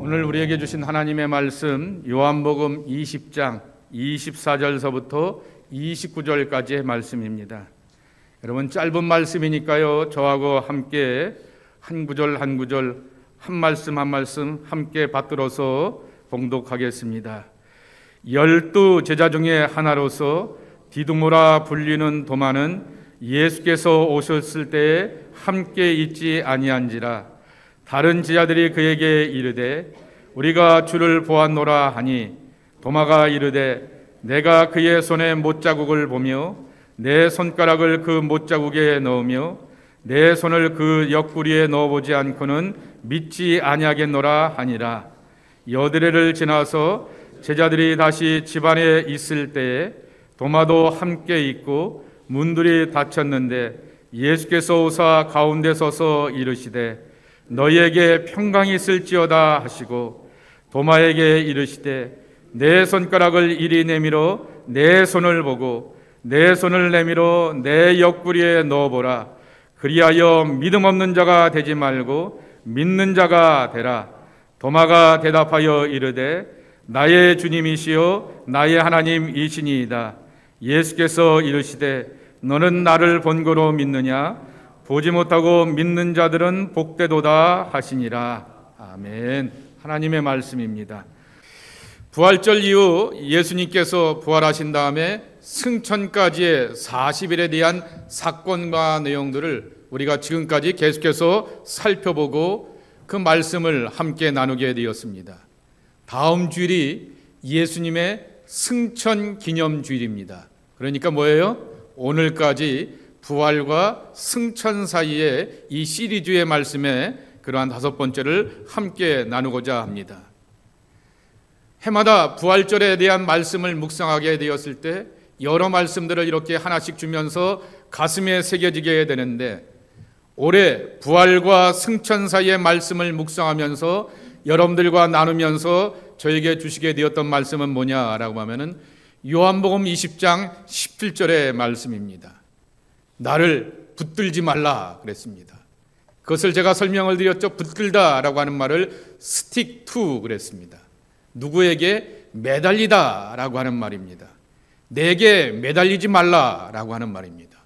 오늘 우리에게 주신 하나님의 말씀 요한복음 20장 24절서부터 29절까지의 말씀입니다. 여러분, 짧은 말씀이니까요, 저하고 함께 한 구절 한 구절, 한 말씀 한 말씀 함께 받들어서 봉독하겠습니다. 12 제자 중에 하나로서 디두모라 불리는 도마는 예수께서 오셨을 때에 함께 있지 아니한지라. 다른 제자들이 그에게 이르되 우리가 주를 보았노라 하니 도마가 이르되 내가 그의 손에 못자국을 보며 내 손가락을 그 못자국에 넣으며 내 손을 그 옆구리에 넣어보지 않고는 믿지 아니하겠노라 하니라. 여드레를 지나서 제자들이 다시 집안에 있을 때에 도마도 함께 있고 문들이 닫혔는데 예수께서 오사 가운데 서서 이르시되 너희에게 평강이 있을지어다 하시고 도마에게 이르시되 내 손가락을 이리 내밀어 내 손을 보고 내 손을 내밀어 내 옆구리에 넣어보라. 그리하여 믿음 없는 자가 되지 말고 믿는 자가 되라. 도마가 대답하여 이르되 나의 주님이시요 나의 하나님이시니이다. 예수께서 이르시되 너는 나를 본거로 믿느냐? 보지 못하고 믿는 자들은 복되도다 하시니라. 아멘. 하나님의 말씀입니다. 부활절 이후 예수님께서 부활하신 다음에 승천까지의 40일에 대한 사건과 내용들을 우리가 지금까지 계속해서 살펴보고 그 말씀을 함께 나누게 되었습니다. 다음 주일이 예수님의 승천 기념 주일입니다. 그러니까 뭐예요? 오늘까지 부활과 승천 사이에 이 시리즈의 말씀에 그러한 5번째를 함께 나누고자 합니다. 해마다 부활절에 대한 말씀을 묵상하게 되었을 때 여러 말씀들을 이렇게 하나씩 주면서 가슴에 새겨지게 되는데, 올해 부활과 승천 사이의 말씀을 묵상하면서 여러분들과 나누면서 저에게 주시게 되었던 말씀은 뭐냐라고 하면은 요한복음 20장 17절의 말씀입니다. 나를 붙들지 말라 그랬습니다. 그것을 제가 설명을 드렸죠. 붙들다라고 하는 말을 stick to 그랬습니다. 누구에게 매달리다라고 하는 말입니다. 내게 매달리지 말라라고 하는 말입니다.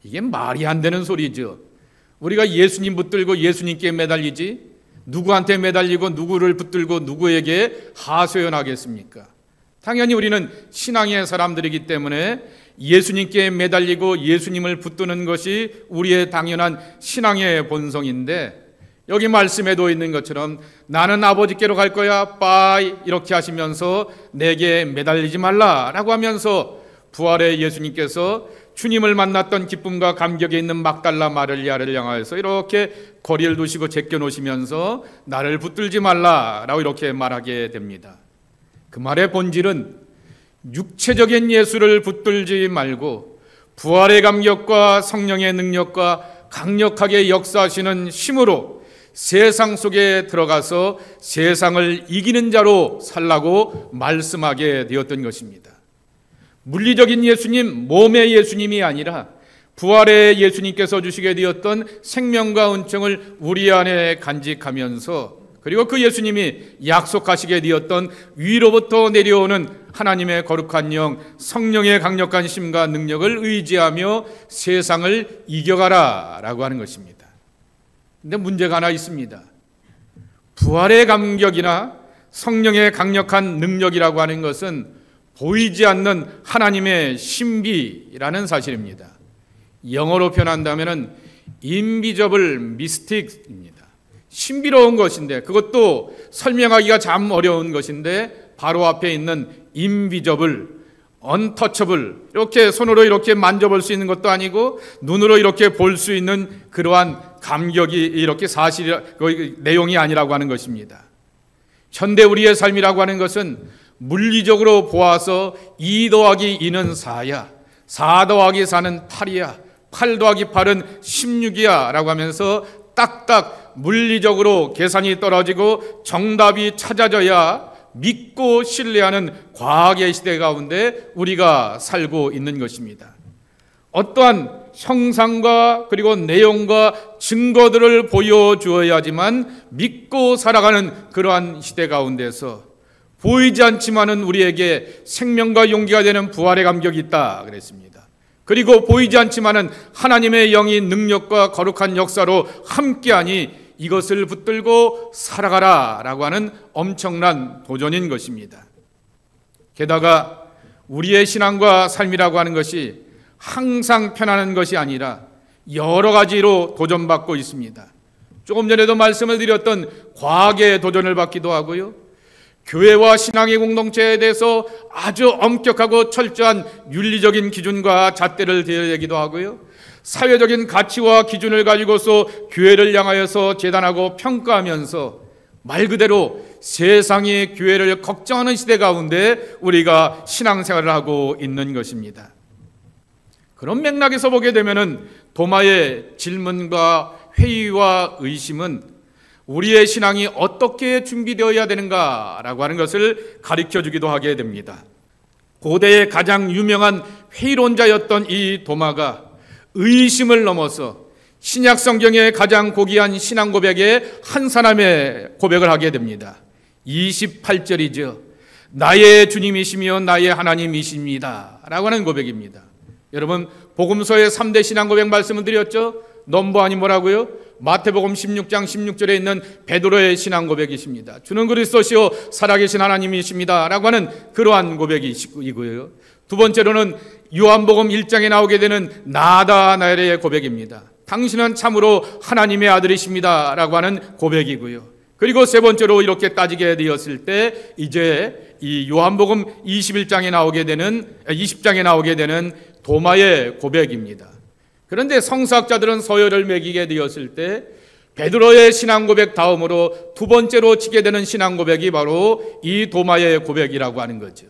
이게 말이 안 되는 소리죠. 우리가 예수님 붙들고 예수님께 매달리지 누구한테 매달리고 누구를 붙들고 누구에게 하소연하겠습니까? 당연히 우리는 신앙의 사람들이기 때문에 예수님께 매달리고 예수님을 붙드는 것이 우리의 당연한 신앙의 본성인데, 여기 말씀에도 있는 것처럼 나는 아버지께로 갈 거야 빠이 이렇게 하시면서 내게 매달리지 말라라고 하면서 부활의 예수님께서 주님을 만났던 기쁨과 감격에 있는 막달라 마리아를 향하여서 이렇게 거리를 두시고 제껴놓으시면서 나를 붙들지 말라라고 이렇게 말하게 됩니다. 그 말의 본질은 육체적인 예수를 붙들지 말고 부활의 감격과 성령의 능력과 강력하게 역사하시는 힘으로 세상 속에 들어가서 세상을 이기는 자로 살라고 말씀하게 되었던 것입니다. 물리적인 예수님, 몸의 예수님이 아니라 부활의 예수님께서 주시게 되었던 생명과 은총을 우리 안에 간직하면서, 그리고 그 예수님이 약속하시게 되었던 위로부터 내려오는 하나님의 거룩한 영, 성령의 강력한 힘과 능력을 의지하며 세상을 이겨가라 라고 하는 것입니다. 근데 문제가 하나 있습니다. 부활의 감격이나 성령의 강력한 능력이라고 하는 것은 보이지 않는 하나님의 신비라는 사실입니다. 영어로 표현한다면 invisible mystics입니다. 신비로운 것인데, 그것도 설명하기가 참 어려운 것인데 바로 앞에 있는 invisible, untouchable, 이렇게 손으로 이렇게 만져볼 수 있는 것도 아니고 눈으로 이렇게 볼 수 있는 그러한 감격이 이렇게 내용이 아니라고 하는 것입니다. 현대 우리의 삶이라고 하는 것은 물리적으로 보아서 2 더하기 2는 4야, 4 더하기 4는 8이야, 8 더하기 8은 16이야 라고 하면서 딱딱 물리적으로 계산이 떨어지고 정답이 찾아져야 믿고 신뢰하는 과학의 시대 가운데 우리가 살고 있는 것입니다. 어떠한 형상과 그리고 내용과 증거들을 보여주어야지만 믿고 살아가는 그러한 시대 가운데서 보이지 않지만은 우리에게 생명과 용기가 되는 부활의 감격이 있다 그랬습니다. 그리고 보이지 않지만은 하나님의 영이 능력과 거룩한 역사로 함께하니 이것을 붙들고 살아가라 라고 하는 엄청난 도전인 것입니다. 게다가 우리의 신앙과 삶이라고 하는 것이 항상 편안한 것이 아니라 여러 가지로 도전받고 있습니다. 조금 전에도 말씀을 드렸던 과학의 도전을 받기도 하고요, 교회와 신앙의 공동체에 대해서 아주 엄격하고 철저한 윤리적인 기준과 잣대를 대기도 하고요, 사회적인 가치와 기준을 가지고서 교회를 향하여서 재단하고 평가하면서 말 그대로 세상의 교회를 걱정하는 시대 가운데 우리가 신앙생활을 하고 있는 것입니다. 그런 맥락에서 보게 되면은 도마의 질문과 회의와 의심은 우리의 신앙이 어떻게 준비되어야 되는가라고 하는 것을 가르쳐 주기도 하게 됩니다. 고대의 가장 유명한 회의론자였던 이 도마가 의심을 넘어서 신약 성경의 가장 고귀한 신앙 고백의 한 사람의 고백을 하게 됩니다. 28절이죠. 나의 주님이시며 나의 하나님이십니다 라고 하는 고백입니다. 여러분, 복음서의 3대 신앙 고백 말씀을 드렸죠. 넘버원이 뭐라고요? 마태복음 16장 16절에 있는 베드로의 신앙 고백이십니다. 주는 그리스도시요 살아계신 하나님이십니다 라고 하는 그러한 고백이고요. 두 번째로는 요한복음 1장에 나오게 되는 나다나엘의 고백입니다. 당신은 참으로 하나님의 아들이십니다 라고 하는 고백이고요. 그리고 세 번째로 이렇게 따지게 되었을 때 이제 이 요한복음 20장에 나오게 되는 도마의 고백입니다. 그런데 성서학자들은 서열을 매기게 되었을 때 베드로의 신앙 고백 다음으로 두 번째로 치게 되는 신앙 고백이 바로 이 도마의 고백이라고 하는 거죠.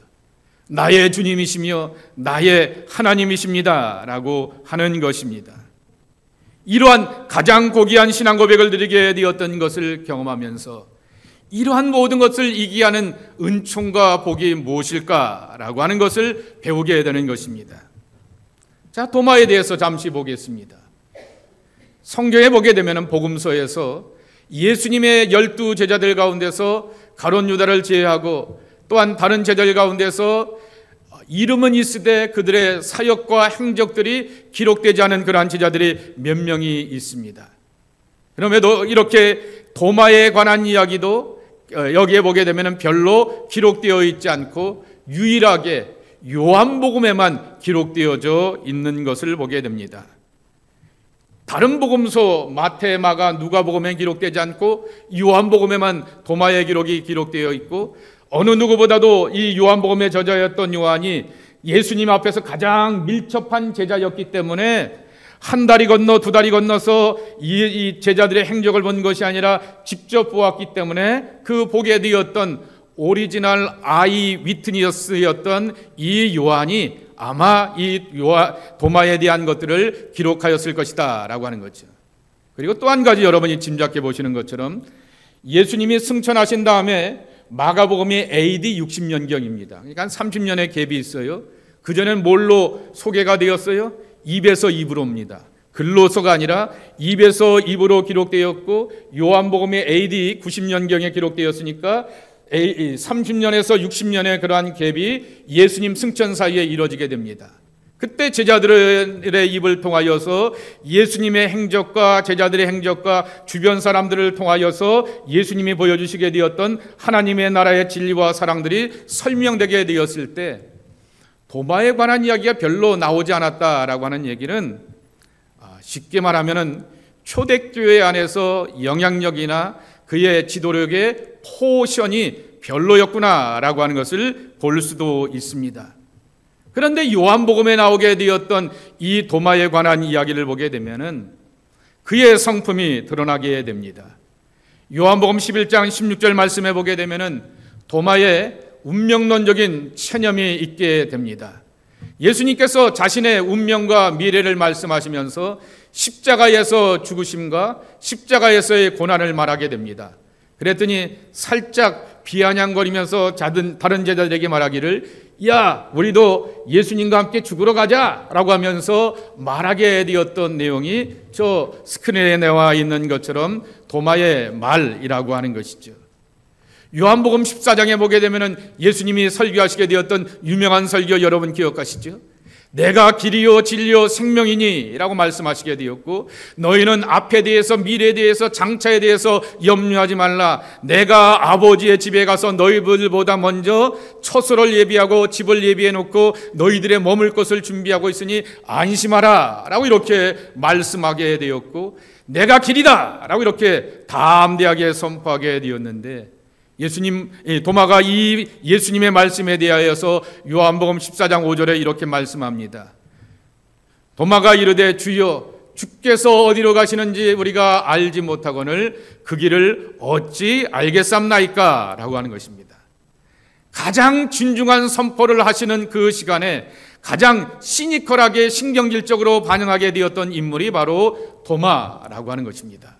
나의 주님이시며 나의 하나님이십니다 라고 하는 것입니다. 이러한 가장 고귀한 신앙 고백을 드리게 되었던 것을 경험하면서 이러한 모든 것을 이기게 하는 은총과 복이 무엇일까라고 하는 것을 배우게 되는 것입니다. 자, 도마에 대해서 잠시 보겠습니다. 성경에 보게 되면 복음서에서 예수님의 12 제자들 가운데서 가룟 유다를 제외하고 또한 다른 제자들 가운데서 이름은 있으되 그들의 사역과 행적들이 기록되지 않은 그러한 제자들이 몇 명이 있습니다. 그럼에도 이렇게 도마에 관한 이야기도 여기에 보게 되면 별로 기록되어 있지 않고 유일하게 요한복음에만 기록되어져 있는 것을 보게 됩니다. 다른 복음서 마태, 마가, 누가복음에 기록되지 않고 요한복음에만 도마의 기록이 기록되어 있고 어느 누구보다도 이 요한복음의 저자였던 요한이 예수님 앞에서 가장 밀접한 제자였기 때문에 한 다리 건너 두 다리 건너서 이 제자들의 행적을 본 것이 아니라 직접 보았기 때문에 그 보게 되었던 오리지널 아이 위트니스였던 이 요한이 아마 이 도마에 대한 것들을 기록하였을 것이다 라고 하는 거죠. 그리고 또 한 가지 여러분이 짐작해 보시는 것처럼 예수님이 승천하신 다음에 마가복음이 AD 60년경입니다. 그러니까 한 30년의 갭이 있어요. 그전엔 뭘로 소개가 되었어요? 입에서 입으로입니다. 글로서가 아니라 입에서 입으로 기록되었고 요한복음이 AD 90년경에 기록되었으니까 30년에서 60년의 그러한 갭이 예수님 승천 사이에 이루어지게 됩니다. 그때 제자들의 입을 통하여서 예수님의 행적과 제자들의 행적과 주변 사람들을 통하여서 예수님이 보여주시게 되었던 하나님의 나라의 진리와 사랑들이 설명되게 되었을 때 도마에 관한 이야기가 별로 나오지 않았다라고 하는 얘기는 쉽게 말하면 초대교회 안에서 영향력이나 그의 지도력의 포션이 별로였구나라고 하는 것을 볼 수도 있습니다. 그런데 요한복음에 나오게 되었던 이 도마에 관한 이야기를 보게 되면은 그의 성품이 드러나게 됩니다. 요한복음 11장 16절 말씀해 보게 되면은 도마에 운명론적인 체념이 있게 됩니다. 예수님께서 자신의 운명과 미래를 말씀하시면서 십자가에서 죽으심과 십자가에서의 고난을 말하게 됩니다. 그랬더니 살짝 비아냥거리면서 다른 제자들에게 말하기를 야, 우리도 예수님과 함께 죽으러 가자라고 하면서 말하게 되었던 내용이 저 스크린에 나와 있는 것처럼 도마의 말이라고 하는 것이죠. 요한복음 14장에 보게 되면 예수님이 설교하시게 되었던 유명한 설교 여러분 기억하시죠? 내가 길이요 진리요 생명이니 라고 말씀하시게 되었고, 너희는 앞에 대해서 미래에 대해서 장차에 대해서 염려하지 말라. 내가 아버지의 집에 가서 너희들보다 먼저 처소를 예비하고 집을 예비해 놓고 너희들의 머물 곳을 준비하고 있으니 안심하라 라고 이렇게 말씀하게 되었고, 내가 길이다 라고 이렇게 담대하게 선포하게 되었는데, 도마가 이 예수님의 말씀에 대하여서 요한복음 14장 5절에 이렇게 말씀합니다. 도마가 이르되 주여, 주께서 어디로 가시는지 우리가 알지 못하거늘 그 길을 어찌 알겠삼나이까 라고 하는 것입니다. 가장 진중한 선포를 하시는 그 시간에 가장 시니컬하게 신경질적으로 반응하게 되었던 인물이 바로 도마라고 하는 것입니다.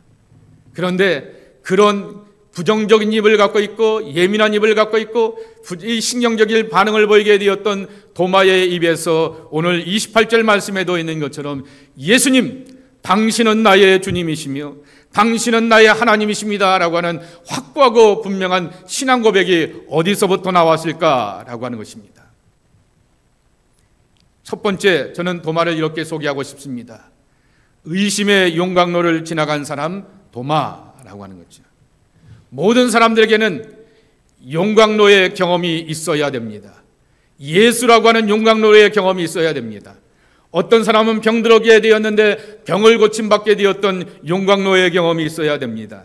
그런데 그런 부정적인 입을 갖고 있고 예민한 입을 갖고 있고 신경적인 반응을 보이게 되었던 도마의 입에서 오늘 28절 말씀에도 있는 것처럼 예수님, 당신은 나의 주님이시며 당신은 나의 하나님이십니다 라고 하는 확고하고 분명한 신앙 고백이 어디서부터 나왔을까라고 하는 것입니다. 첫 번째, 저는 도마를 이렇게 소개하고 싶습니다. 의심의 용광로를 지나간 사람 도마라고 하는 거죠. 모든 사람들에게는 용광로의 경험이 있어야 됩니다. 예수라고 하는 용광로의 경험이 있어야 됩니다. 어떤 사람은 병들게 되었는데 병을 고침받게 되었던 용광로의 경험이 있어야 됩니다.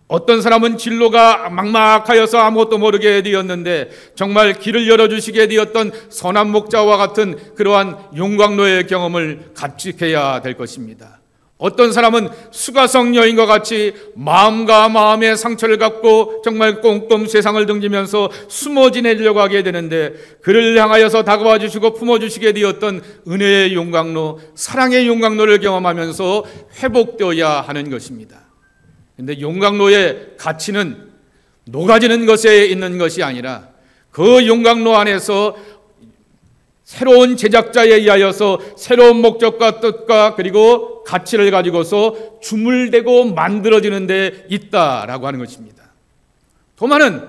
어떤 사람은 진로가 막막하여서 아무것도 모르게 되었는데 정말 길을 열어주시게 되었던 선한 목자와 같은 그러한 용광로의 경험을 갖추어야 될 것입니다. 어떤 사람은 수가성 여인과 같이 마음과 마음의 상처를 갖고 정말 꽁꽁 세상을 등지면서 숨어 지내려고 하게 되는데 그를 향하여서 다가와 주시고 품어주시게 되었던 은혜의 용광로, 사랑의 용광로를 경험하면서 회복되어야 하는 것입니다. 그런데 용광로의 가치는 녹아지는 것에 있는 것이 아니라 그 용광로 안에서 새로운 제작자에 의하여서 새로운 목적과 뜻과 그리고 가치를 가지고서 주물대고 만들어지는 데 있다라고 하는 것입니다. 도마는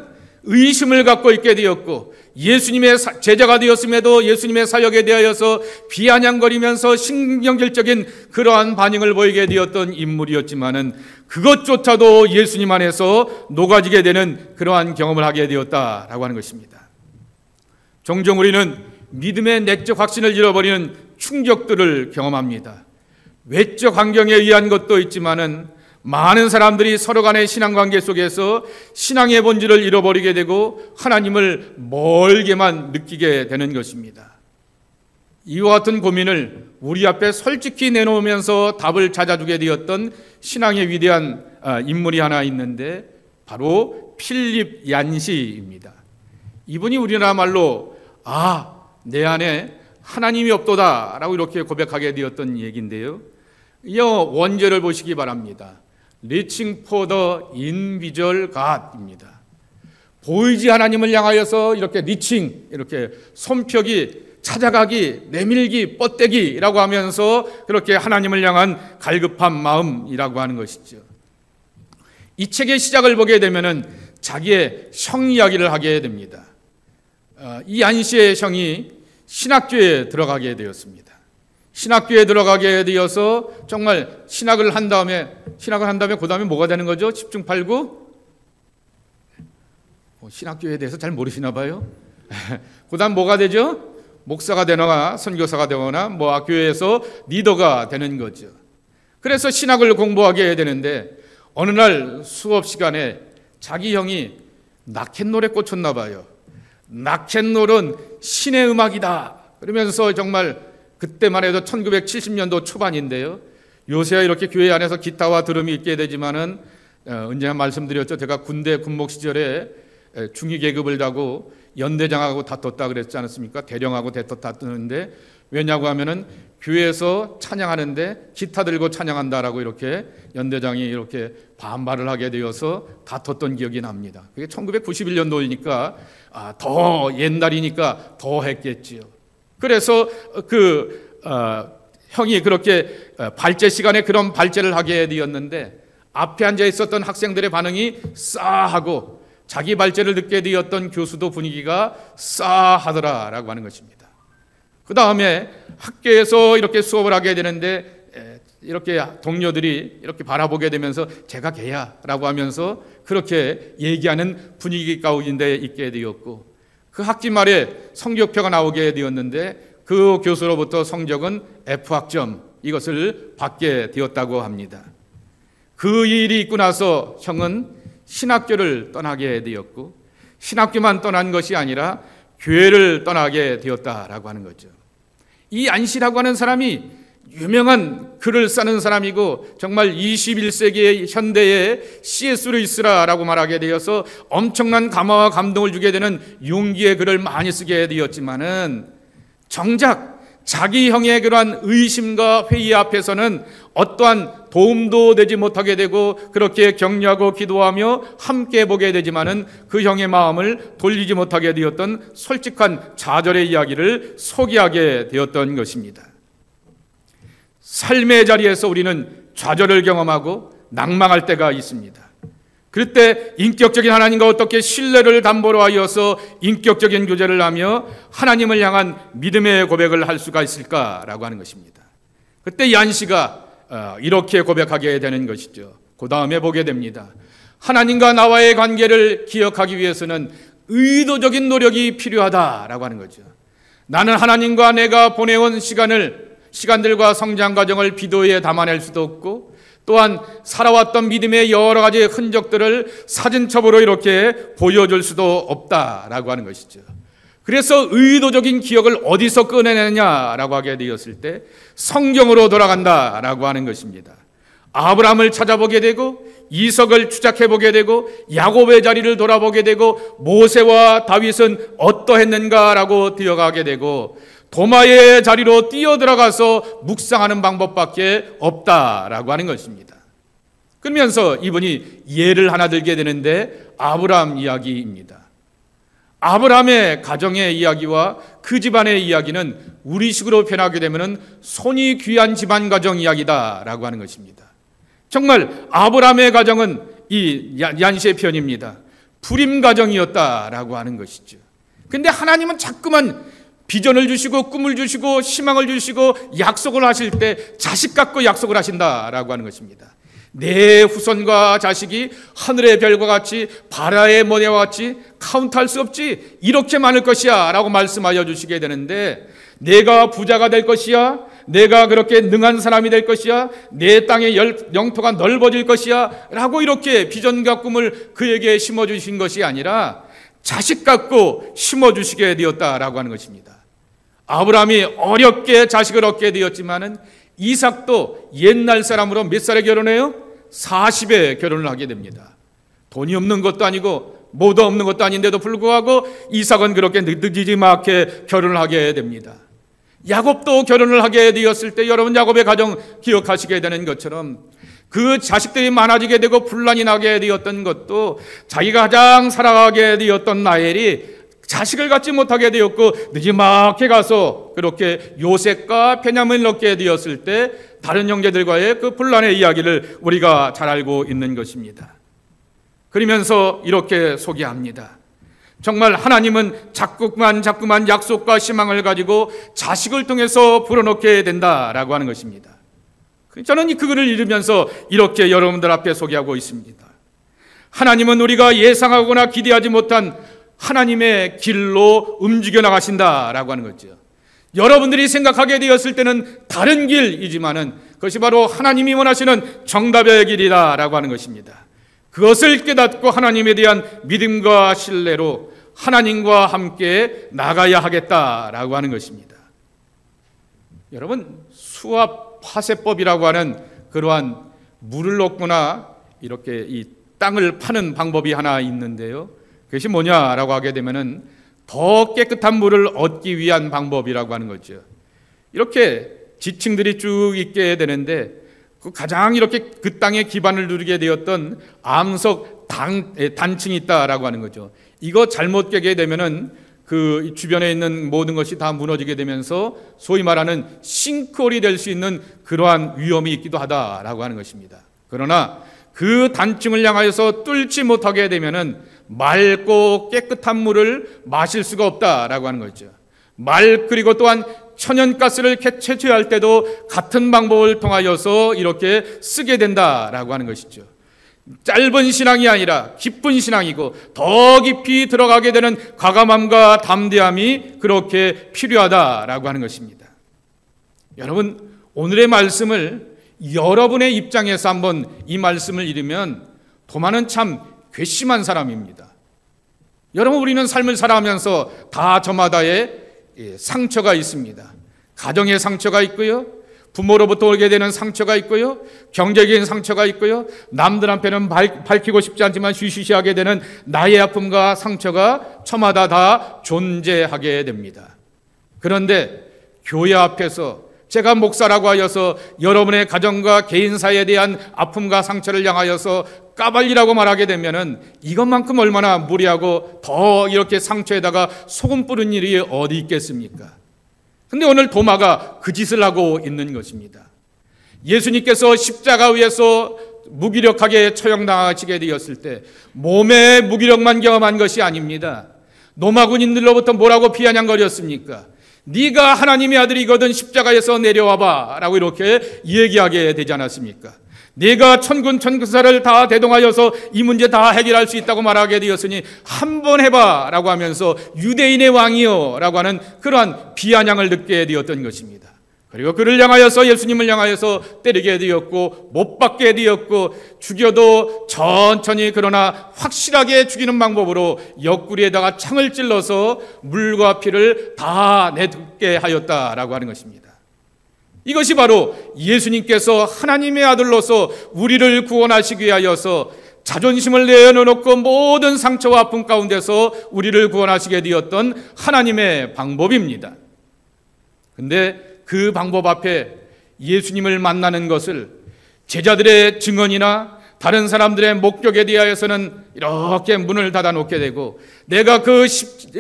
의심을 갖고 있게 되었고 예수님의 제자가 되었음에도 예수님의 사역에 대하여서 비아냥거리면서 신경질적인 그러한 반응을 보이게 되었던 인물이었지만은 그것조차도 예수님 안에서 녹아지게 되는 그러한 경험을 하게 되었다라고 하는 것입니다. 종종 우리는 믿음의 내적 확신을 잃어버리는 충격들을 경험합니다. 외적 환경에 의한 것도 있지만은 많은 사람들이 서로 간의 신앙관계 속에서 신앙의 본질을 잃어버리게 되고 하나님을 멀게만 느끼게 되는 것입니다. 이와 같은 고민을 우리 앞에 솔직히 내놓으면서 답을 찾아주게 되었던 신앙의 위대한 인물이 하나 있는데 바로 필립 얀시입니다. 이분이 우리나라 말로 내 안에 하나님이 없도다 라고 이렇게 고백하게 되었던 얘기인데요. 이 원제를 보시기 바랍니다. Reaching for the invisible God입니다. 보이지 하나님을 향하여서 이렇게 리칭, 이렇게 손뼉이, 찾아가기, 내밀기, 뻗대기라고 하면서 그렇게 하나님을 향한 갈급한 마음이라고 하는 것이죠. 이 책의 시작을 보게 되면은 자기의 형 이야기를 하게 됩니다. 이 안시의 형이 신학교에 들어가게 되었습니다. 신학교에 들어가게 되어서 정말 신학을 한 다음에 그 다음에 뭐가 되는 거죠? 10중 8구? 신학교에 대해서 잘 모르시나 봐요. 그 다음 뭐가 되죠? 목사가 되거나 선교사가 되거나 교회에서 리더가 되는 거죠. 그래서 신학을 공부하게 되는데 어느 날 수업 시간에 자기 형이 나켓놀에 꽂혔나 봐요. 나켓놀은 신의 음악이다. 그러면서 정말 그때만 해도 1970년도 초반인데요. 요새야 이렇게 교회 안에서 기타와 드럼이 있게 되지만은 언제나 말씀드렸죠. 제가 군대 군목 시절에 중위 계급을 다고 연대장하고 다퉜다 그랬지 않습니까? 대령하고 다퉜는데 왜냐고 하면은 교회에서 찬양하는데 기타 들고 찬양한다라고 이렇게 연대장이 이렇게 반발을 하게 되어서 다퉜던 기억이 납니다. 그게 1991년도이니까 더 옛날이니까 더 했겠지요. 그래서 형이 그렇게 발제 시간에 그런 발제를 하게 되었는데 앞에 앉아 있었던 학생들의 반응이 싸하고 자기 발제를 듣게 되었던 교수도 분위기가 싸하더라라고 하는 것입니다. 그 다음에 학교에서 이렇게 수업을 하게 되는데 이렇게 동료들이 이렇게 바라보게 되면서 제가 걔야라고 하면서 그렇게 얘기하는 분위기 가운데 있게 되었고 그 학기 말에 성적표가 나오게 되었는데 그 교수로부터 성적은 F학점 이것을 받게 되었다고 합니다. 그 일이 있고 나서 형은 신학교를 떠나게 되었고 신학교만 떠난 것이 아니라 교회를 떠나게 되었다라고 하는 거죠. 이 안시라고 하는 사람이 유명한 글을 쓰는 사람이고 정말 21세기의 현대의 C.S. 루이스라고 말하게 되어서 엄청난 감화와 감동을 주게 되는 용기의 글을 많이 쓰게 되었지만은 정작 자기 형의 그러한 의심과 회의 앞에서는 어떠한 도움도 되지 못하게 되고 그렇게 격려하고 기도하며 함께 보게 되지만은 그 형의 마음을 돌리지 못하게 되었던 솔직한 좌절의 이야기를 소개하게 되었던 것입니다. 삶의 자리에서 우리는 좌절을 경험하고 낭망할 때가 있습니다. 그때 인격적인 하나님과 어떻게 신뢰를 담보로 하여서 인격적인 교제를 하며 하나님을 향한 믿음의 고백을 할 수가 있을까라고 하는 것입니다. 그때 얀시가 이렇게 고백하게 되는 것이죠. 그 다음에 보게 됩니다. 하나님과 나와의 관계를 기억하기 위해서는 의도적인 노력이 필요하다라고 하는 거죠. 나는 하나님과 내가 보내온 시간들과 성장 과정을 비디오에 담아낼 수도 없고 또한 살아왔던 믿음의 여러 가지 흔적들을 사진첩으로 이렇게 보여줄 수도 없다라고 하는 것이죠. 그래서 의도적인 기억을 어디서 꺼내느냐라고 하게 되었을 때 성경으로 돌아간다라고 하는 것입니다. 아브라함을 찾아보게 되고 이삭을 추적해 보게 되고 야곱의 자리를 돌아보게 되고 모세와 다윗은 어떠했는가라고 뛰어가게 되고 도마의 자리로 뛰어들어가서 묵상하는 방법밖에 없다라고 하는 것입니다. 그러면서 이분이 예를 하나 들게 되는데 아브라함 이야기입니다. 아브라함의 가정의 이야기와 그 집안의 이야기는 우리식으로 표현하게 되면 손이 귀한 집안 가정 이야기다라고 하는 것입니다. 정말 아브라함의 가정은 이 얀시의 표현입니다. 불임 가정이었다라고 하는 것이죠. 근데 하나님은 자꾸만 비전을 주시고 꿈을 주시고 희망을 주시고 약속을 하실 때 자식 갖고 약속을 하신다라고 하는 것입니다. 내 후손과 자식이 하늘의 별과 같이 바다의 모래와 같이 카운트할 수 없지 이렇게 많을 것이야 라고 말씀하여 주시게 되는데 내가 부자가 될 것이야 내가 그렇게 능한 사람이 될 것이야 내 땅의 영토가 넓어질 것이야 라고 이렇게 비전과 꿈을 그에게 심어주신 것이 아니라 자식 갖고 심어주시게 되었다라고 하는 것입니다. 아브라함이 어렵게 자식을 얻게 되었지만은 이삭도 옛날 사람으로 몇 살에 결혼해요? 40에 결혼을 하게 됩니다. 돈이 없는 것도 아니고 뭐도 없는 것도 아닌데도 불구하고 이삭은 그렇게 늦지막게 결혼을 하게 됩니다. 야곱도 결혼을 하게 되었을 때 여러분 야곱의 가정 기억하시게 되는 것처럼 그 자식들이 많아지게 되고 분란이 나게 되었던 것도 자기가 가장 사랑하게 되었던 라헬이 자식을 갖지 못하게 되었고 늦지막게 가서 그렇게 요셉과 베냐민을 얻게 되었을 때 다른 형제들과의 그 분란의 이야기를 우리가 잘 알고 있는 것입니다. 그러면서 이렇게 소개합니다. 정말 하나님은 자꾸만 약속과 희망을 가지고 자식을 통해서 불어넣게 된다라고 하는 것입니다. 저는 그 글을 읽으면서 이렇게 여러분들 앞에 소개하고 있습니다. 하나님은 우리가 예상하거나 기대하지 못한 하나님의 길로 움직여 나가신다라고 하는 거죠. 여러분들이 생각하게 되었을 때는 다른 길이지만은 그것이 바로 하나님이 원하시는 정답의 길이다라고 하는 것입니다. 그것을 깨닫고 하나님에 대한 믿음과 신뢰로 하나님과 함께 나가야 하겠다라고 하는 것입니다. 여러분 수압 파쇄법이라고 하는 그러한 물을 넣거나 이렇게 이 땅을 파는 방법이 하나 있는데요. 그것이 뭐냐라고 하게 되면은 더 깨끗한 물을 얻기 위한 방법이라고 하는 거죠. 이렇게 지층들이 쭉 있게 되는데 그 가장 이렇게 그 땅의 기반을 누리게 되었던 암석 단층이 있다라고 하는 거죠. 이거 잘못 깨게 되면은 그 주변에 있는 모든 것이 다 무너지게 되면서 소위 말하는 싱크홀이 될 수 있는 그러한 위험이 있기도 하다라고 하는 것입니다. 그러나 그 단층을 향하여서 뚫지 못하게 되면은 맑고 깨끗한 물을 마실 수가 없다라고 하는 거죠. 그리고 또한 천연가스를 채취할 때도 같은 방법을 통하여서 이렇게 쓰게 된다라고 하는 것이죠. 짧은 신앙이 아니라 깊은 신앙이고 더 깊이 들어가게 되는 과감함과 담대함이 그렇게 필요하다라고 하는 것입니다. 여러분, 오늘의 말씀을 여러분의 입장에서 한번 이 말씀을 읽으면 도마는 참 괘씸한 사람입니다. 여러분, 우리는 삶을 살아가면서 다 저마다의 상처가 있습니다. 가정의 상처가 있고요, 부모로부터 오게 되는 상처가 있고요, 경제적인 상처가 있고요, 남들 앞에는 밝히고 싶지 않지만 쉬쉬쉬하게 되는 나의 아픔과 상처가 저마다 다 존재하게 됩니다. 그런데 교회 앞에서 제가 목사라고 하여서 여러분의 가정과 개인사에 대한 아픔과 상처를 향하여서 까발리라고 말하게 되면은 이것만큼 얼마나 무리하고 더 이렇게 상처에다가 소금 뿌린 일이 어디 있겠습니까? 근데 오늘 도마가 그 짓을 하고 있는 것입니다. 예수님께서 십자가 위에서 무기력하게 처형당하시게 되었을 때 몸의 무기력만 경험한 것이 아닙니다. 로마 군인들로부터 뭐라고 비아냥거렸습니까? 네가 하나님의 아들이거든 십자가에서 내려와봐 라고 이렇게 얘기하게 되지 않았습니까? 네가 천군 천사를 다 대동하여서 이 문제 다 해결할 수 있다고 말하게 되었으니 한번 해봐 라고 하면서 유대인의 왕이여 라고 하는 그러한 비아냥을 듣게 되었던 것입니다. 그리고 그를 향하여서 예수님을 향하여서 때리게 되었고 못 박게 되었고 죽여도 천천히 그러나 확실하게 죽이는 방법으로 옆구리에다가 창을 찔러서 물과 피를 다 내듣게 하였다라고 하는 것입니다. 이것이 바로 예수님께서 하나님의 아들로서 우리를 구원하시기 위하여서 자존심을 내어놓고 모든 상처와 아픔 가운데서 우리를 구원하시게 되었던 하나님의 방법입니다. 근데 그 방법 앞에 예수님을 만나는 것을 제자들의 증언이나 다른 사람들의 목격에 대하여서는 이렇게 문을 닫아 놓게 되고 내가 그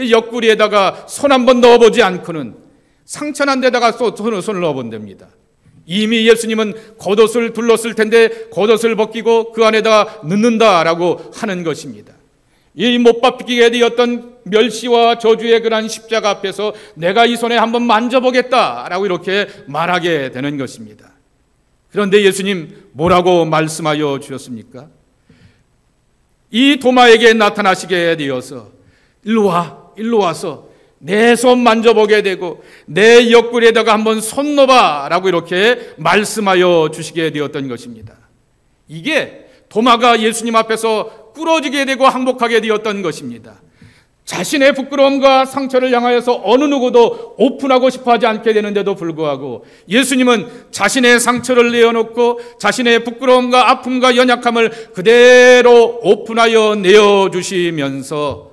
옆구리에다가 손 한번 넣어보지 않고는 상처난 데다가 손을 넣어본답니다. 이미 예수님은 겉옷을 둘렀을 텐데 겉옷을 벗기고 그 안에다가 넣는다라고 하는 것입니다. 이 못 박히게 되었던 멸시와 저주의 그런 십자가 앞에서 내가 이 손에 한번 만져보겠다라고 이렇게 말하게 되는 것입니다. 그런데 예수님 뭐라고 말씀하여 주셨습니까? 이 도마에게 나타나시게 되어서 일로 와서 내 손 만져보게 되고 내 옆구리에다가 한번 손 넣어봐 라고 이렇게 말씀하여 주시게 되었던 것입니다. 이게 도마가 예수님 앞에서 부러지게 되고 항복하게 되었던 것입니다. 자신의 부끄러움과 상처를 향하여서 어느 누구도 오픈하고 싶어하지 않게 되는데도 불구하고 예수님은 자신의 상처를 내어놓고 자신의 부끄러움과 아픔과 연약함을 그대로 오픈하여 내어주시면서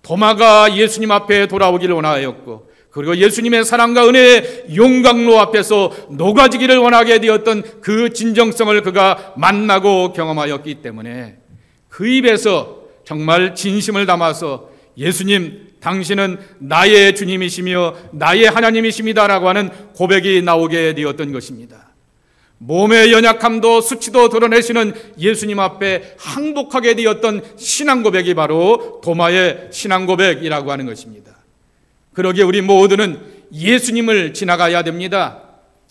도마가 예수님 앞에 돌아오기를 원하였고 그리고 예수님의 사랑과 은혜의 용광로 앞에서 녹아지기를 원하게 되었던 그 진정성을 그가 만나고 경험하였기 때문에 그 입에서 정말 진심을 담아서 예수님, 당신은 나의 주님이시며 나의 하나님이십니다라고 하는 고백이 나오게 되었던 것입니다. 몸의 연약함도 수치도 드러내시는 예수님 앞에 항복하게 되었던 신앙 고백이 바로 도마의 신앙 고백이라고 하는 것입니다. 그러기에 우리 모두는 예수님을 지나가야 됩니다.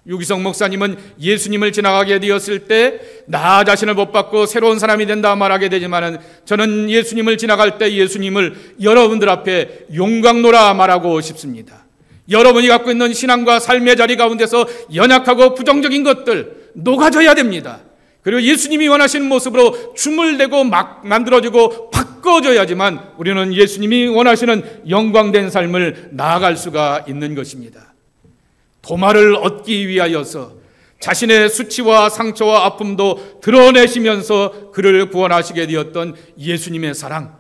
유기성 목사님은 예수님을 지나가게 되었을 때 나 자신을 못 받고 새로운 사람이 된다 말하게 되지만은 저는 예수님을 지나갈 때 예수님을 여러분들 앞에 용광로라 말하고 싶습니다. 여러분이 갖고 있는 신앙과 삶의 자리 가운데서 연약하고 부정적인 것들 녹아져야 됩니다. 그리고 예수님이 원하시는 모습으로 춤을 내고 막 만들어지고 바꿔줘야지만 우리는 예수님이 원하시는 영광된 삶을 나아갈 수가 있는 것입니다. 도마를 얻기 위하여서 자신의 수치와 상처와 아픔도 드러내시면서 그를 구원하시게 되었던 예수님의 사랑,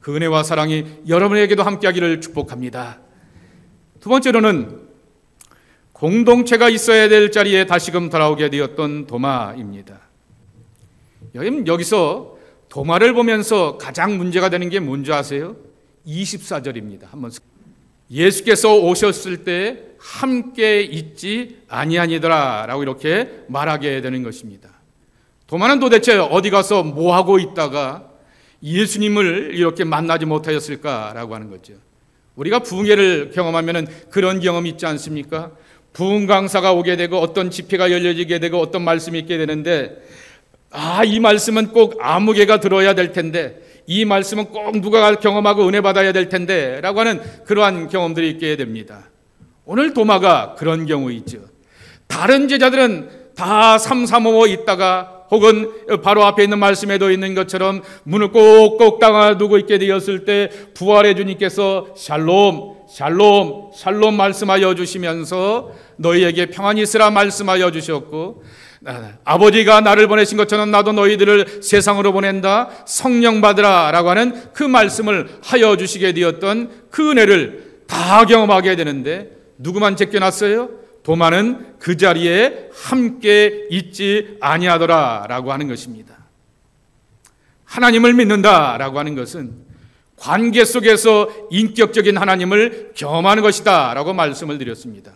그 은혜와 사랑이 여러분에게도 함께하기를 축복합니다. 두 번째로는 공동체가 있어야 될 자리에 다시금 돌아오게 되었던 도마입니다. 여기서 도마를 보면서 가장 문제가 되는 게 뭔지 아세요? 24절입니다. 한번 예수께서 오셨을 때 함께 있지 아니하니더라 라고 이렇게 말하게 되는 것입니다. 도마는 도대체 어디 가서 뭐하고 있다가 예수님을 이렇게 만나지 못하였을까라고 하는 거죠. 우리가 부흥회를 경험하면 그런 경험이 있지 않습니까? 부흥 강사가 오게 되고 어떤 집회가 열려지게 되고 어떤 말씀이 있게 되는데 이 말씀은 꼭 아무개가 들어야 될 텐데 이 말씀은 꼭 누가 경험하고 은혜 받아야 될 텐데 라고 하는 그러한 경험들이 있게 됩니다. 오늘 도마가 그런 경우이죠. 다른 제자들은 다 삼삼오오 있다가 혹은 바로 앞에 있는 말씀에도 있는 것처럼 문을 꼭꼭 닫아두고 있게 되었을 때 부활의 주님께서 샬롬 샬롬 샬롬 말씀하여 주시면서 너희에게 평안이 있으라 말씀하여 주셨고 아버지가 나를 보내신 것처럼 나도 너희들을 세상으로 보낸다 성령 받으라 라고 하는 그 말씀을 하여 주시게 되었던 그 은혜를 다 경험하게 되는데 누구만 제껴놨어요? 도마는 그 자리에 함께 있지 아니하더라 라고 하는 것입니다. 하나님을 믿는다 라고 하는 것은 관계 속에서 인격적인 하나님을 경험하는 것이다 라고 말씀을 드렸습니다.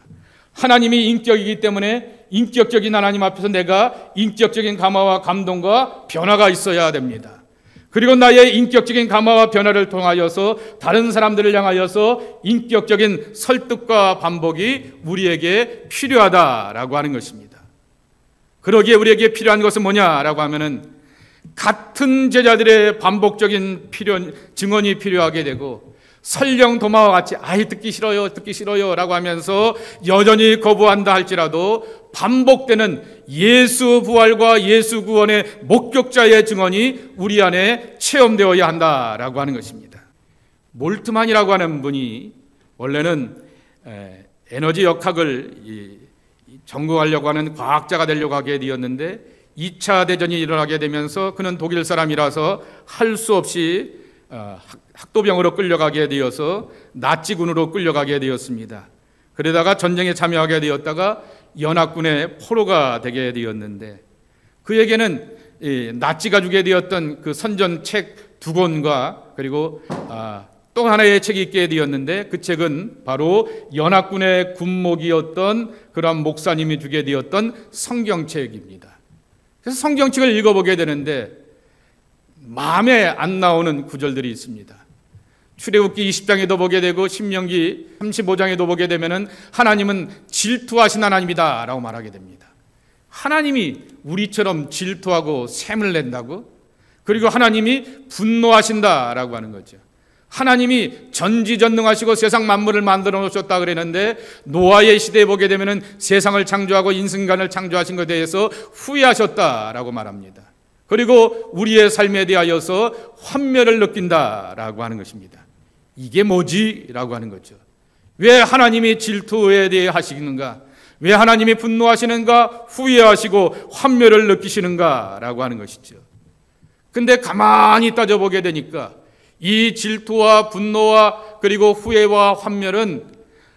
하나님이 인격이기 때문에 인격적인 하나님 앞에서 내가 인격적인 감화와 감동과 변화가 있어야 됩니다. 그리고 나의 인격적인 감화와 변화를 통하여서 다른 사람들을 향하여서 인격적인 설득과 반복이 우리에게 필요하다라고 하는 것입니다. 그러기에 우리에게 필요한 것은 뭐냐라고 하면은 같은 제자들의 반복적인 증언이 필요하게 되고 설령 도마와 같이 듣기 싫어요 라고 하면서 여전히 거부한다 할지라도 반복되는 예수 부활과 예수 구원의 목격자의 증언이 우리 안에 체험되어야 한다라고 하는 것입니다. 몰트만이라고 하는 분이 원래는 에너지 역학을 전공하려고 하는 과학자가 되려고 하게 되었는데 2차 대전이 일어나게 되면서 그는 독일 사람이라서 할 수 없이 학도병으로 끌려가게 되어서 나치군으로 끌려가게 되었습니다. 그러다가 전쟁에 참여하게 되었다가 연합군의 포로가 되게 되었는데 그에게는 나치가 주게 되었던 그 선전 책 2권과 그리고 또 하나의 책이 있게 되었는데 그 책은 바로 연합군의 군목이었던 그런 목사님이 주게 되었던 성경책입니다. 그래서 성경책을 읽어보게 되는데 마음에 안 나오는 구절들이 있습니다. 출애굽기 20장에도 보게 되고 신명기 35장에도 보게 되면은 하나님은 질투하신 하나님이다 라고 말하게 됩니다. 하나님이 우리처럼 질투하고 샘을 낸다고? 그리고 하나님이 분노하신다 라고 하는 거죠. 하나님이 전지전능하시고 세상 만물을 만들어 놓으셨다 그랬는데 노아의 시대에 보게 되면은 세상을 창조하고 인간을 창조하신 것에 대해서 후회하셨다라고 말합니다. 그리고 우리의 삶에 대하여서 환멸을 느낀다라고 하는 것입니다. 이게 뭐지? 라고 하는 거죠. 왜 하나님이 질투에 대해 하시는가? 왜 하나님이 분노하시는가? 후회하시고 환멸을 느끼시는가? 라고 하는 것이죠. 근데 가만히 따져보게 되니까 이 질투와 분노와 그리고 후회와 환멸은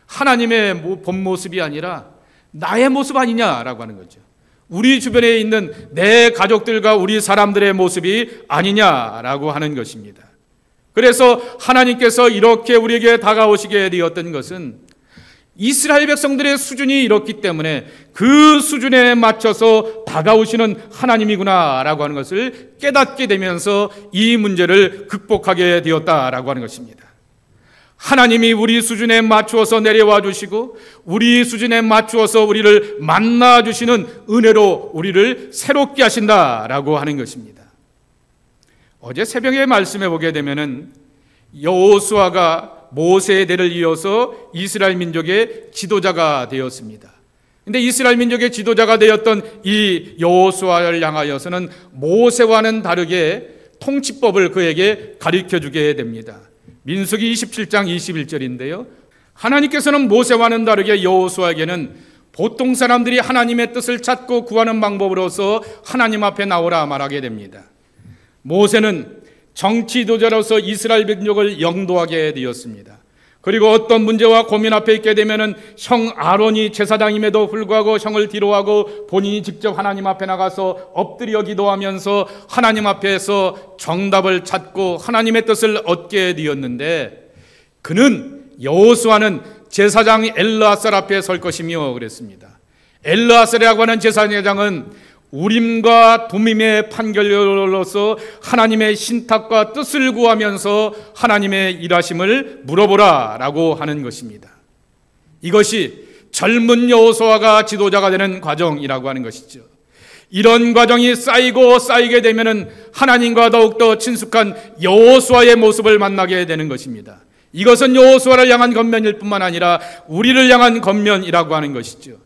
하나님의 본 모습이 아니라 나의 모습 아니냐라고 하는 거죠. 우리 주변에 있는 내 가족들과 우리 사람들의 모습이 아니냐라고 하는 것입니다. 그래서 하나님께서 이렇게 우리에게 다가오시게 되었던 것은 이스라엘 백성들의 수준이 이렇기 때문에 그 수준에 맞춰서 다가오시는 하나님이구나라고 하는 것을 깨닫게 되면서 이 문제를 극복하게 되었다라고 하는 것입니다. 하나님이 우리 수준에 맞추어서 내려와 주시고 우리 수준에 맞추어서 우리를 만나 주시는 은혜로 우리를 새롭게 하신다라고 하는 것입니다. 어제 새벽에 말씀해 보게 되면은 여호수아가 모세의 대를 이어서 이스라엘 민족의 지도자가 되었습니다. 근데 이스라엘 민족의 지도자가 되었던 이 여호수아를 향하여서는 모세와는 다르게 통치법을 그에게 가르쳐 주게 됩니다. 민수기 27장 21절인데요. 하나님께서는 모세와는 다르게 여호수아에게는 보통 사람들이 하나님의 뜻을 찾고 구하는 방법으로서 하나님 앞에 나오라 말하게 됩니다. 모세는 정치 지도자로서 이스라엘 민족을 영도하게 되었습니다. 그리고 어떤 문제와 고민 앞에 있게 되면은 형 아론이 제사장임에도 불구하고 형을 뒤로하고 본인이 직접 하나님 앞에 나가서 엎드려 기도하면서 하나님 앞에서 정답을 찾고 하나님의 뜻을 얻게 되었는데, 그는 여호수아는 제사장 엘르아살 앞에 설 것이며 그랬습니다. 엘르아살이라고 하는 제사장은 우림과 두밈의 판결로서 하나님의 신탁과 뜻을 구하면서 하나님의 일하심을 물어보라 라고 하는 것입니다. 이것이 젊은 여호수아가 지도자가 되는 과정이라고 하는 것이죠. 이런 과정이 쌓이고 쌓이게 되면은 하나님과 더욱더 친숙한 여호수아의 모습을 만나게 되는 것입니다. 이것은 여호수아를 향한 권면일 뿐만 아니라 우리를 향한 권면이라고 하는 것이죠.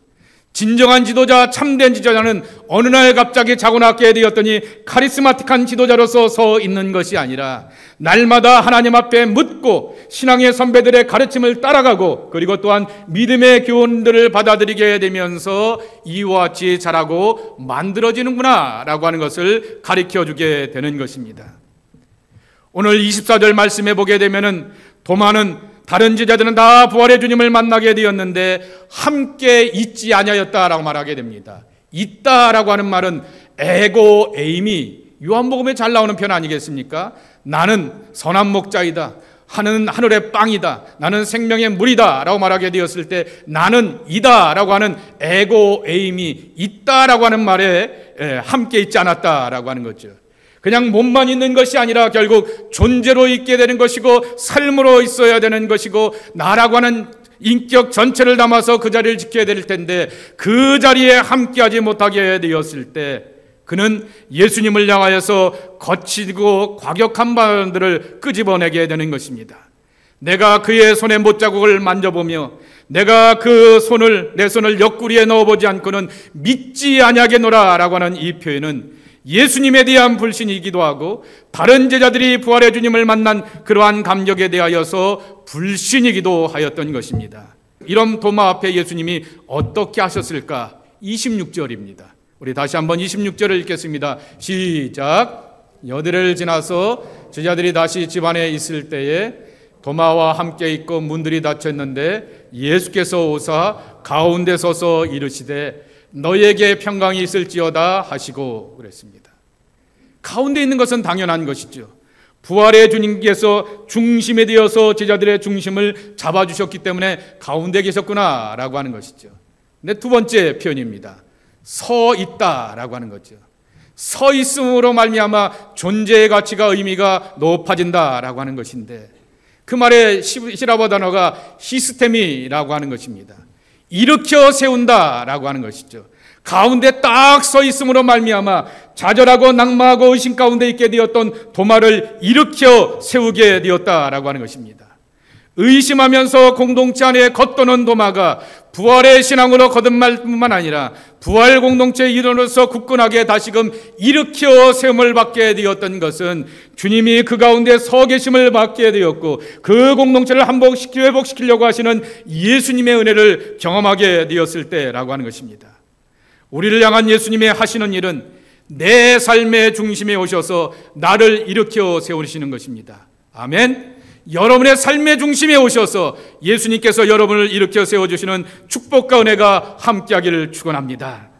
진정한 지도자, 참된 지도자는 어느 날 갑자기 자고 낫게 되었더니 카리스마틱한 지도자로서 서 있는 것이 아니라 날마다 하나님 앞에 묻고 신앙의 선배들의 가르침을 따라가고, 그리고 또한 믿음의 교훈들을 받아들이게 되면서 이와 같이 자라고 만들어지는구나 라고 하는 것을 가르쳐주게 되는 것입니다. 오늘 24절 말씀해 보게 되면은 도마는 다른 제자들은 다 부활의 주님을 만나게 되었는데 함께 있지 아니하였다라고 말하게 됩니다. 있다라고 하는 말은 에고 에이미, 요한복음에 잘 나오는 표현 아니겠습니까? 나는 선한 목자이다, 하늘의 빵이다, 나는 생명의 물이다 라고 말하게 되었을 때 나는 이다 라고 하는 에고 에이미, 있다라고 하는 말에 함께 있지 않았다라고 하는 거죠. 그냥 몸만 있는 것이 아니라 결국 존재로 있게 되는 것이고 삶으로 있어야 되는 것이고 나라고 하는 인격 전체를 담아서 그 자리를 지켜야 될 텐데, 그 자리에 함께하지 못하게 되었을 때 그는 예수님을 향하여서 거치고 과격한 발언들을 끄집어내게 되는 것입니다. 내가 그의 손의 못자국을 만져보며 내가 그 손을, 내 손을 옆구리에 넣어보지 않고는 믿지 아니하겠노라 라고 하는 이 표현은 예수님에 대한 불신이기도 하고 다른 제자들이 부활의 주님을 만난 그러한 감격에 대하여서 불신이기도 하였던 것입니다. 이런 도마 앞에 예수님이 어떻게 하셨을까? 26절입니다. 우리 다시 한번 26절을 읽겠습니다. 시작. 여드레를 지나서 제자들이 다시 집안에 있을 때에 도마와 함께 있고 문들이 닫혔는데 예수께서 오사 가운데 서서 이르시되 너희에게 평강이 있을지어다 하시고 그랬습니다. 가운데 있는 것은 당연한 것이죠. 부활의 주님께서 중심에 되어서 제자들의 중심을 잡아주셨기 때문에 가운데 계셨구나 라고 하는 것이죠. 근데 두 번째 표현입니다. 서 있다라고 하는 거죠. 서 있음으로 말미암아 존재의 가치가 의미가 높아진다라고 하는 것인데, 그 말의 히라보 단어가 히스테미라고 하는 것입니다. 일으켜 세운다라고 하는 것이죠. 가운데 딱 서 있음으로 말미암아 좌절하고 낙마하고 의심 가운데 있게 되었던 도마를 일으켜 세우게 되었다라고 하는 것입니다. 의심하면서 공동체 안에 겉도는 도마가 부활의 신앙으로 거듭날 뿐만 아니라 부활 공동체의 일원으로서 굳건하게 다시금 일으켜 세움을 받게 되었던 것은 주님이 그 가운데 서 계심을 받게 되었고 그 공동체를 회복시키려고 하시는 예수님의 은혜를 경험하게 되었을 때라고 하는 것입니다. 우리를 향한 예수님의 하시는 일은 내 삶의 중심에 오셔서 나를 일으켜 세우시는 것입니다. 아멘. 여러분의 삶의 중심에 오셔서 예수님께서 여러분을 일으켜 세워주시는 축복과 은혜가 함께하기를 축원합니다.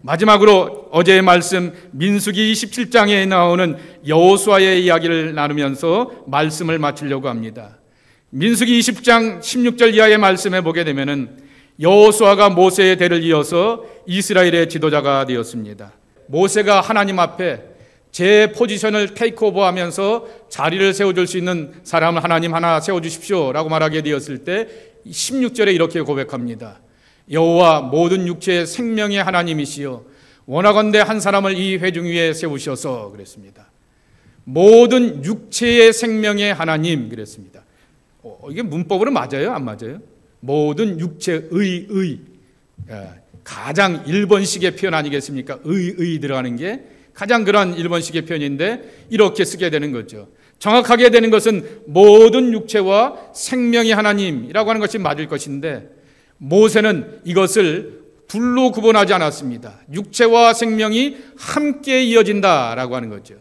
마지막으로 어제의 말씀 민수기 27장에 나오는 여호수아의 이야기를 나누면서 말씀을 마치려고 합니다. 민수기 20장 16절 이하의 말씀에 보게 되면은 여호수아가 모세의 대를 이어서 이스라엘의 지도자가 되었습니다. 모세가 하나님 앞에 제 포지션을 테이크오버하면서 자리를 세워줄 수 있는 사람을 하나님 하나 세워주십시오 라고 말하게 되었을 때 16절에 이렇게 고백합니다. 여호와 모든 육체의 생명의 하나님이시여 원하건대 한 사람을 이 회중 위에 세우셔서 그랬습니다. 모든 육체의 생명의 하나님 그랬습니다. 이게 문법으로 맞아요? 안 맞아요? 모든 육체의 가장 일본식의 표현 아니겠습니까? 의 들어가는 게 가장 그런 일본식의 표현인데 이렇게 쓰게 되는 거죠. 정확하게 되는 것은 모든 육체와 생명의 하나님이라고 하는 것이 맞을 것인데 모세는 이것을 둘로 구분하지 않았습니다. 육체와 생명이 함께 이어진다라고 하는 거죠.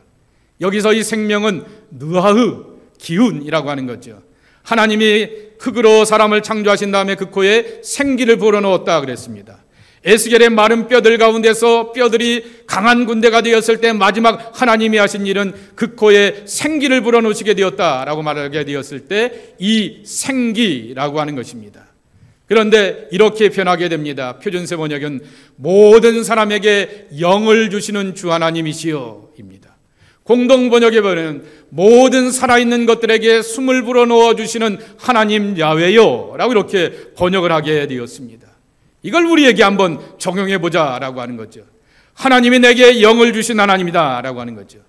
여기서 이 생명은 느하의 기운이라고 하는 거죠. 하나님이 흙으로 사람을 창조하신 다음에 그 코에 생기를 불어넣었다 그랬습니다. 에스겔의 마른 뼈들 가운데서 뼈들이 강한 군대가 되었을 때 마지막 하나님이 하신 일은 그 코에 생기를 불어넣으시게 되었다라고 말하게 되었을 때 이 생기라고 하는 것입니다. 그런데 이렇게 변하게 됩니다. 표준세 번역은 모든 사람에게 영을 주시는 주 하나님이시여 입니다. 공동 번역에 보면 모든 살아있는 것들에게 숨을 불어넣어 주시는 하나님 야훼요 라고 이렇게 번역을 하게 되었습니다. 이걸 우리에게 한번 적용해 보자라고 하는 거죠. 하나님이 내게 영을 주신 하나님이다 라고 하는 거죠.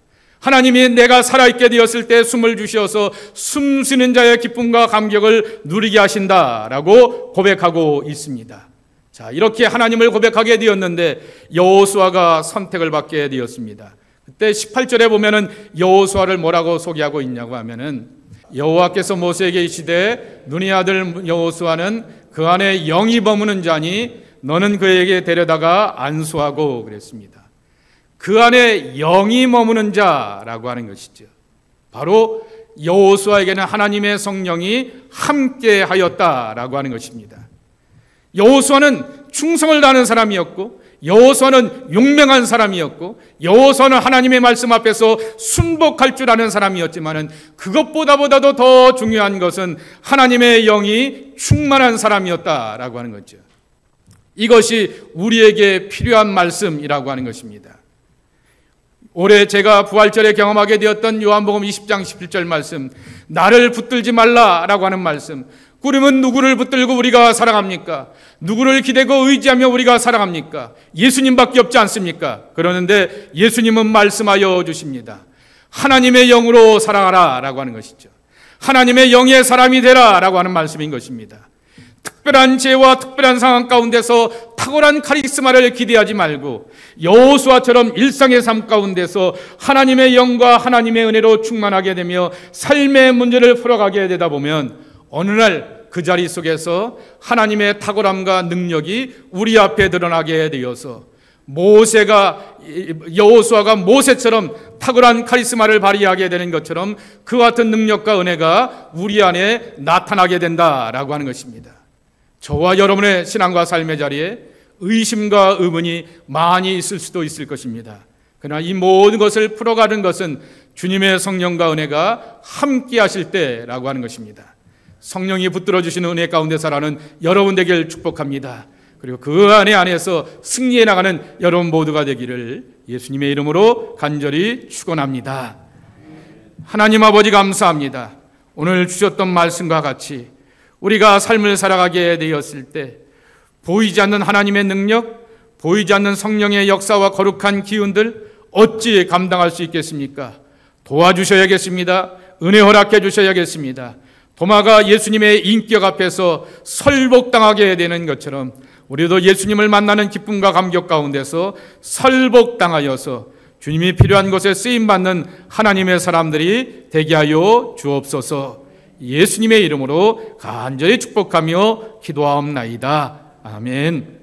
하나님이 내가 살아있게 되었을 때 숨을 주셔서 숨 쉬는 자의 기쁨과 감격을 누리게 하신다라고 고백하고 있습니다. 자, 이렇게 하나님을 고백하게 되었는데 여호수아가 선택을 받게 되었습니다. 그때 18절에 보면은 여호수아를 뭐라고 소개하고 있냐고 하면은 여호와께서 모세에게 이르시되 눈의 아들 여호수아는 그 안에 영이 머무는 자니 너는 그에게 데려다가 안수하고 그랬습니다. 그 안에 영이 머무는 자라고 하는 것이죠. 바로 여호수아에게는 하나님의 성령이 함께 하였다라고 하는 것입니다. 여호수아는 충성을 다하는 사람이었고 여호수아는 용맹한 사람이었고 여호수아는 하나님의 말씀 앞에서 순복할 줄 아는 사람이었지만은 그것보다도 더 중요한 것은 하나님의 영이 충만한 사람이었다라고 하는 거죠. 이것이 우리에게 필요한 말씀이라고 하는 것입니다. 올해 제가 부활절에 경험하게 되었던 요한복음 20장 17절 말씀, 나를 붙들지 말라라고 하는 말씀. 그러면 누구를 붙들고 우리가 살아갑니까? 누구를 기대고 의지하며 우리가 살아갑니까? 예수님밖에 없지 않습니까? 그러는데 예수님은 말씀하여 주십니다. 하나님의 영으로 살아가라 라고 하는 것이죠. 하나님의 영의 사람이 되라 라고 하는 말씀인 것입니다. 특별한 죄와 특별한 상황 가운데서 탁월한 카리스마를 기대하지 말고 여호수아처럼 일상의 삶 가운데서 하나님의 영과 하나님의 은혜로 충만하게 되며 삶의 문제를 풀어가게 되다 보면 어느 날 그 자리 속에서 하나님의 탁월함과 능력이 우리 앞에 드러나게 되어서 여호수아가 모세처럼 탁월한 카리스마를 발휘하게 되는 것처럼 그 같은 능력과 은혜가 우리 안에 나타나게 된다라고 하는 것입니다. 저와 여러분의 신앙과 삶의 자리에 의심과 의문이 많이 있을 수도 있을 것입니다. 그러나 이 모든 것을 풀어가는 것은 주님의 성령과 은혜가 함께 하실 때라고 하는 것입니다. 성령이 붙들어 주시는 은혜 가운데 살아가는 여러분 되길 축복합니다. 그리고 그 안에서 승리해 나가는 여러분 모두가 되기를 예수님의 이름으로 간절히 축원합니다. 하나님 아버지 감사합니다. 오늘 주셨던 말씀과 같이 우리가 삶을 살아가게 되었을 때 보이지 않는 하나님의 능력, 보이지 않는 성령의 역사와 거룩한 기운들 어찌 감당할 수 있겠습니까? 도와주셔야겠습니다. 은혜 허락해 주셔야겠습니다. 도마가 예수님의 인격 앞에서 설복당하게 되는 것처럼 우리도 예수님을 만나는 기쁨과 감격 가운데서 설복당하여서 주님이 필요한 곳에 쓰임받는 하나님의 사람들이 되게 하여 주옵소서. 예수님의 이름으로 간절히 축복하며 기도하옵나이다. 아멘.